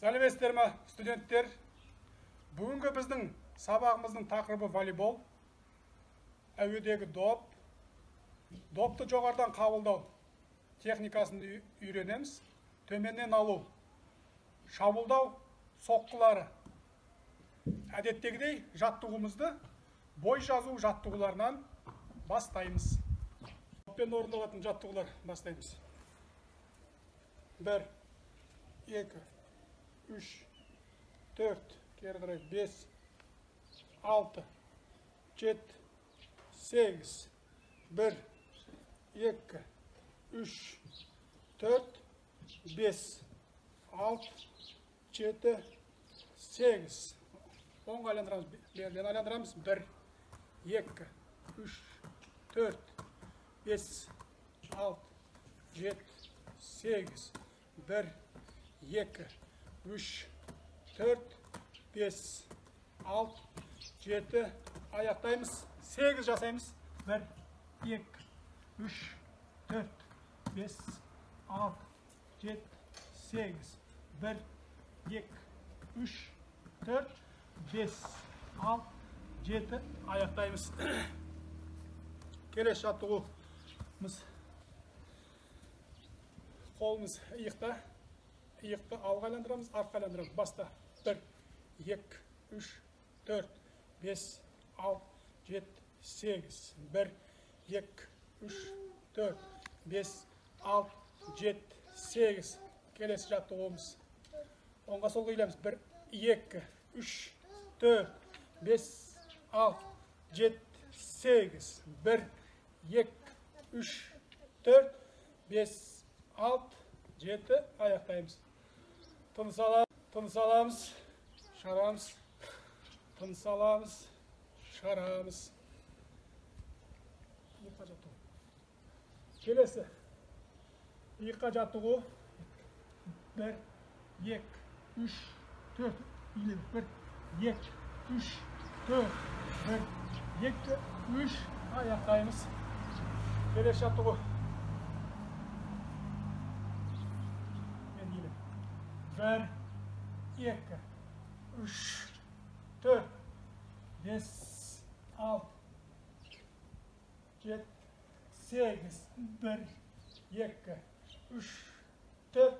Сәлеметсіздер ме, студенттер? Бүгінгі біздің сабағымыздың тақырыбы волейбол. Әуедегі доп. Допты жоғарыдан қабылдау техникасын үйренеміз. Төменнен алу, шабуылдау соққылары. Әдеттегідей жаттығуымызды бой жазу жаттығуларынан бастаймыз. Доппен орындалатын жаттығулар бастаймыз. 1, 2, 3, 4, кері қарай 5, 6, 7, 8, 1, 2, 3, 4, 5, 6, 7, 8. Оңға айландырамыз, берден айландырамыз. 1, 2, 3, 4, 5, 6, 7, 8, 1, 2, 3, 4, 5, 6, 7, аяқтаймыз. 8 жасаймыз. 1, 2, 3, 4, 5, 6, 7, 8, 1, 2, 3, 4, 5, 6, 7, аяқтаймыз. Келесі жаттығуымыз. Қолымыз иықта. Иықты алға айландырамыз, артқа айландырамыз. Баста. 1, 2, 3, 4, 5, 6, 7, 8. 1, 2, 3, 4, 5, 6, 7, 8. Келесі жаттығуымыз. Оңға солға иілеміз. 1, 2, 3, 4, 5, 6, 7, 8. 1, 2, 3, 4, 5, 6, 7, аяқтаймыз. Тыныс аламыз, шығарамыз. Тыныс аламыз, шығарамыз. Иыққа жаттығу. Келесі. Иыққа жаттығу. 1, 2, 3, 4, 1, 2, 3, 4, 1, 2, 3, аяқтаймыз. Келесі жаттығу. 1, 2, 3, 4, 5, 6, 7, 8, 1, 2, 3, 4,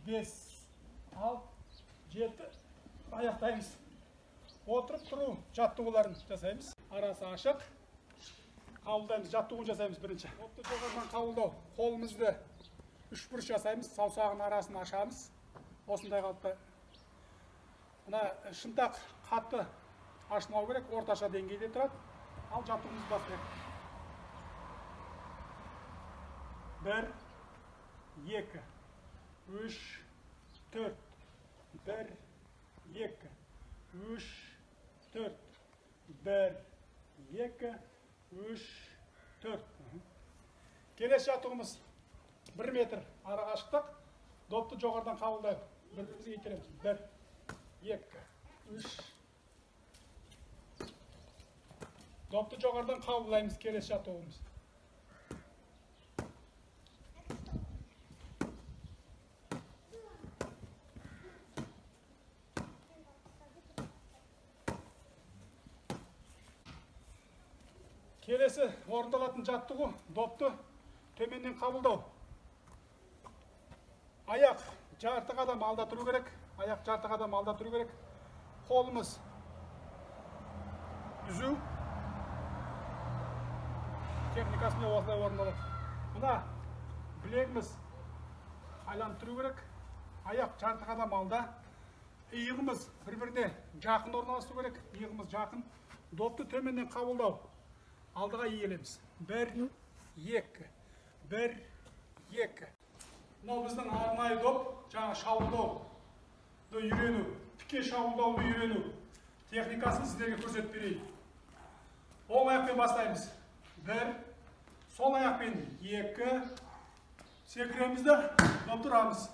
5, 6, 7, аяқтаймыз. Отырып тұру жаттығуларын жасаймыз. Арасы ашық. Қабылдаймыз, жаттығуын жасаймыз бірінші. Допты жоғарыдан қабылдау. Қолымызды 3 бұрыш жасаймыз. Саусағын арасын ашамыз. Осындай қалыпта. Мына шынтақ қатты ашылмау керек, орташа деңгейде тұрады. Ал жаттығуымызды бастайық. 1, 2, 3, 4, 1, 2, 3, 4, 1, 2, 3, 4. Келесі жаттығымыз 1 метр ара қашықтық. Допты жоғарыдан қабылдайық. Бір-бірімізге итереміз. 1, 2, 3. Допты жоғарыдан қабылдаймыз. Келесі жаттығуымыз. Келесі орындалатын жаттығу. Допты төменнен қабылдау. Аяқ жарты қадам алда тұру керек. Аяқ жарты қадам алда тұру керек. Қолымыз үзу. Техникасымен осылай орындалады. Мына білегіміз айланып тұру керек. Аяқ жарты қадам алда. Иығымыз бір-біріне жақын орналасу керек. Иығымыз жақын. Допты төменнен қабылдау. Алдыға иілеміз. 1, 2, 1, 2. Мынау біздің арнайы доп, жаңа шабуылдауды үйрену, тіке шабуылдауды үйрену техникасын сіздерге көрсетіп берейін. Оң аяқпен бастаймыз. 1, сол аяқпен 2, секіреміз де, доп тұрамыз.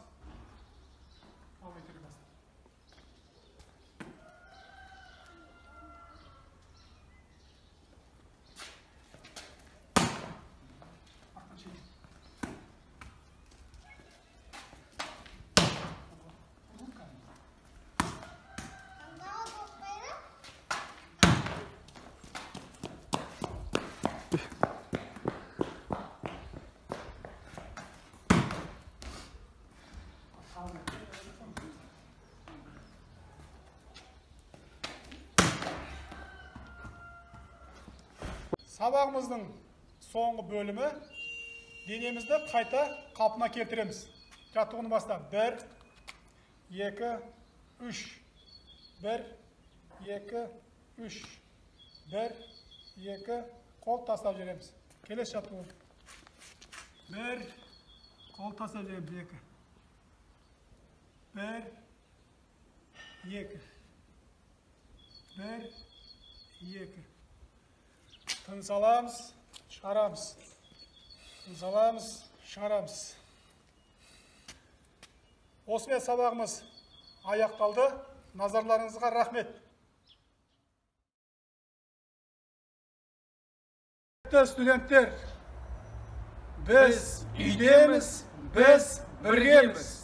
Сабағымыздың соңғы бөлімі денемізді қайта қалпына келтіреміз. Жаттығуын бастап. 1, 2, 3. 1, 2, 3. 1, 2, қол тастап жібереміз. Келесі жаттығу. 1, қол тастап жібереміз. 2. 1, 2. 1, 2. Тыныс аламыз, шығарамыз. Тыныс аламыз, шығарамыз. Осымен сабағымыз аяқталды. Назарларыңызға рахмет. Студенттер, біз үйдеміз, біз біргеміз.